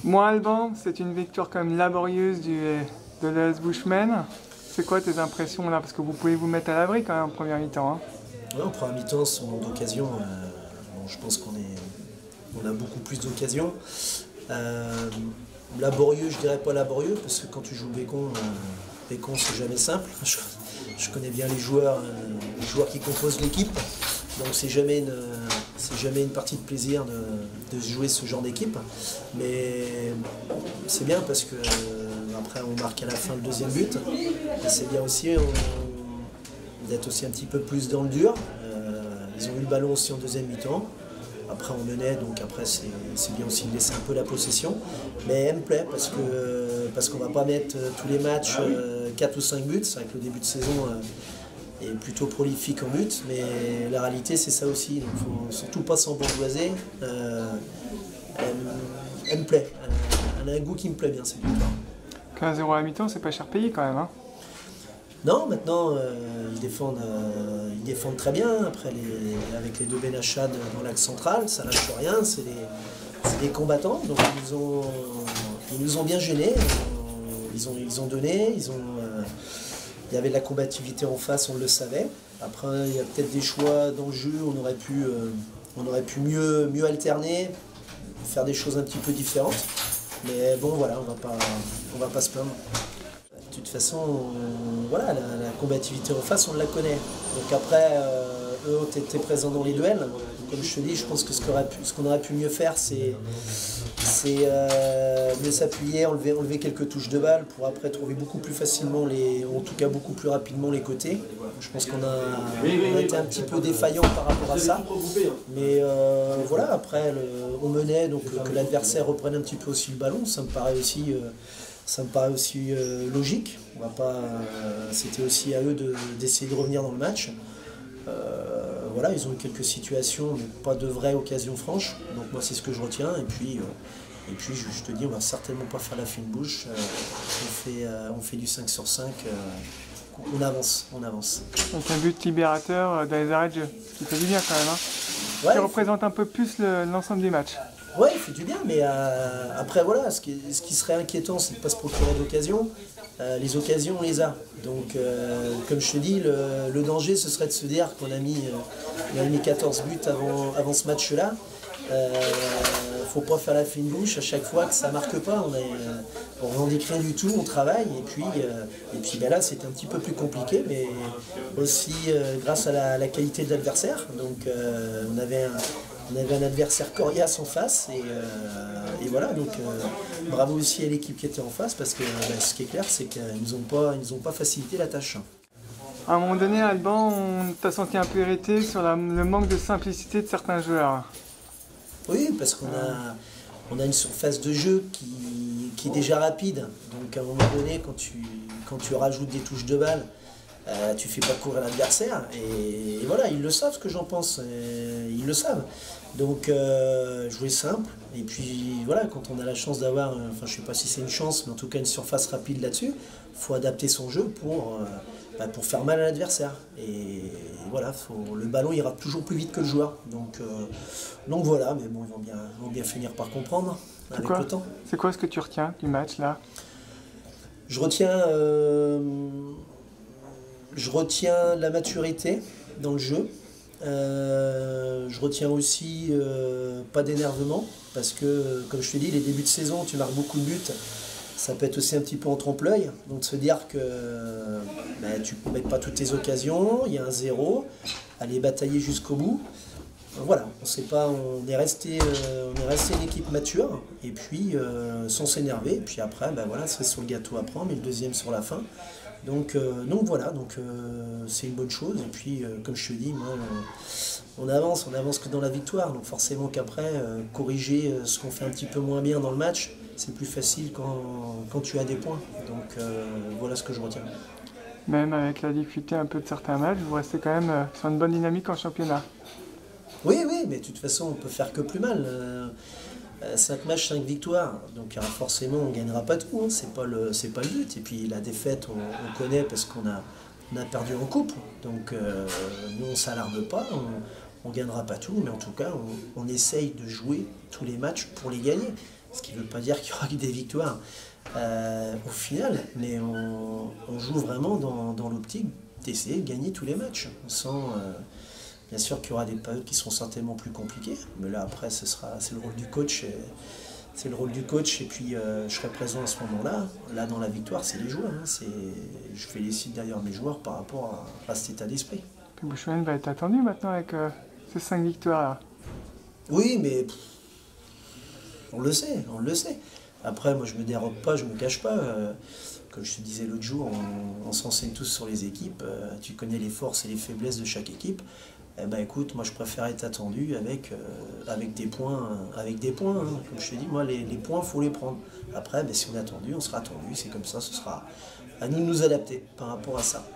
Moi, Alban, c'est une victoire quand même laborieuse de l'AS Bushman. C'est quoi tes impressions là? Parce que vous pouvez vous mettre à l'abri quand même en première mi-temps. Hein. Ouais, en première mi-temps, son nombre d'occasions, bon, je pense on a beaucoup plus d'occasions. Euh, Laborieux, je dirais pas laborieux, parce que quand tu joues Bécon, Bécon c'est jamais simple. Je connais bien les joueurs qui composent l'équipe, donc c'est jamais une partie de plaisir de jouer ce genre d'équipe. Mais c'est bien parce que après on marque à la fin le deuxième but. Et c'est bien aussi d'être aussi un petit peu plus dans le dur. Ils ont eu le ballon aussi en deuxième mi-temps. Après on menait, donc après c'est bien aussi de laisser un peu la possession. Mais elle me plaît parce qu'on va pas mettre tous les matchs 4 ou 5 buts. C'est vrai que le début de saison est plutôt prolifique en buts, mais la réalité c'est ça aussi. Donc il faut surtout pas s'embourgeoiser. Elle me plaît. Elle a un goût qui me plaît bien cette victoire. 15-0 à la mi-temps, c'est pas cher payé quand même. Hein. Non, maintenant ils défendent très bien. Après, avec les deux Benachad dans l'axe central, ça lâche rien. C'est des combattants. Donc ils nous ont bien gênés. Ils ont donné. Il y avait de la combativité en face, on le savait. Après, il y a peut-être des choix dans le jeu. On aurait pu mieux alterner, faire des choses un petit peu différentes. Mais bon, voilà, on va pas se plaindre. De toute façon, voilà, la combativité en face, on la connaît. Donc après, eux ont été présents dans les duels. Comme je te dis, je pense que ce qu'on aurait pu mieux faire, c'est mieux s'appuyer, enlever quelques touches de balle pour après trouver beaucoup plus facilement, en tout cas beaucoup plus rapidement les côtés. Je pense qu'on a été un petit peu défaillant par rapport à ça. Mais voilà, après, on menait, donc que l'adversaire reprenne un petit peu aussi le ballon, ça me paraît aussi logique. C'était aussi à eux d'essayer de revenir dans le match. Voilà, ils ont eu quelques situations, mais pas de vraies occasions franches. Donc moi, c'est ce que je retiens. Et puis je te dis, on va certainement pas faire la fine bouche. On fait du 5 sur 5. On avance. Donc un but libérateur dans les arrêts de jeu, ce qui fait du bien quand même. Hein. Ouais, Qui représente un peu plus l'ensemble du match. ouais, il fait du bien, mais après voilà, ce qui serait inquiétant, c'est de ne pas se procurer d'occasion. Les occasions, on les a. Donc, comme je te dis, le danger, ce serait de se dire qu'on a mis 14 buts avant ce match-là. Faut pas faire la fine bouche à chaque fois que ça marque pas. On revendique rien du tout, on travaille. Et puis ben là, c'est un petit peu plus compliqué, mais aussi grâce à la qualité de l'adversaire. Donc, on avait un adversaire coriace en face et voilà, donc bravo aussi à l'équipe qui était en face parce que ce qui est clair c'est qu'ils nous ont pas facilité la tâche. À un moment donné, Alban, on t'a senti un peu irrité sur le manque de simplicité de certains joueurs. Oui, parce qu'on a une surface de jeu qui est déjà rapide, donc à un moment donné quand tu rajoutes des touches de balle, tu fais pas courir l'adversaire et voilà, ils le savent ce que j'en pense, ils le savent. Donc jouer simple et puis voilà, quand on a la chance d'avoir, enfin je sais pas si c'est une chance, mais en tout cas une surface rapide là-dessus, faut adapter son jeu pour faire mal à l'adversaire. Et voilà, le ballon ira toujours plus vite que le joueur. Donc voilà, mais bon, ils vont bien finir par comprendre avec le temps. C'est quoi ce que tu retiens du match là? Je retiens la maturité dans le jeu. Je retiens aussi pas d'énervement parce que, comme je te dis, les débuts de saison, tu marques beaucoup de buts. Ça peut être aussi un petit peu en trompe-l'œil. Donc de se dire que tu ne mets pas toutes tes occasions, il y a un 0, aller batailler jusqu'au bout. Voilà, on sait pas, on est resté une équipe mature et puis sans s'énerver. Et puis après, voilà, c'est sur le gâteau à prendre, mais le deuxième sur la fin. Donc voilà, c'est une bonne chose. Et puis, comme je te dis, moi, on avance que dans la victoire. Donc forcément qu'après, corriger ce qu'on fait un petit peu moins bien dans le match, c'est plus facile quand tu as des points. Donc voilà ce que je retiens. Même avec la difficulté un peu de certains matchs, vous restez quand même sur une bonne dynamique en championnat. Oui, mais de toute façon, on peut faire que plus mal. 5 matchs, 5 victoires. Donc forcément, on ne gagnera pas tout. Hein. C'est pas le but. Et puis la défaite, on connaît parce qu'on a perdu en coupe. Donc nous, on ne s'alarme pas. On ne gagnera pas tout. Mais en tout cas, on essaye de jouer tous les matchs pour les gagner. Ce qui ne veut pas dire qu'il y aura que des victoires au final, mais on joue vraiment dans l'optique d'essayer de gagner tous les matchs. Bien sûr qu'il y aura des périodes qui seront certainement plus compliquées, mais là après c'est le rôle du coach. C'est le rôle du coach et puis je serai présent à ce moment-là. Là dans la victoire, c'est les joueurs. Je félicite d'ailleurs mes joueurs par rapport à cet état d'esprit. Puis Bushman va être attendu maintenant avec ces 5 victoires-là. Oui, mais on le sait. Après, moi je me dérobe pas, je me cache pas. Comme je te disais l'autre jour, on s'enseigne tous sur les équipes. Tu connais les forces et les faiblesses de chaque équipe. Eh ben écoute, moi je préfère être attendu avec des points. Hein. Comme je te dis, moi les points, il faut les prendre. Après, ben, si on est attendu, on sera attendu. C'est comme ça, ce sera à nous de nous adapter par rapport à ça.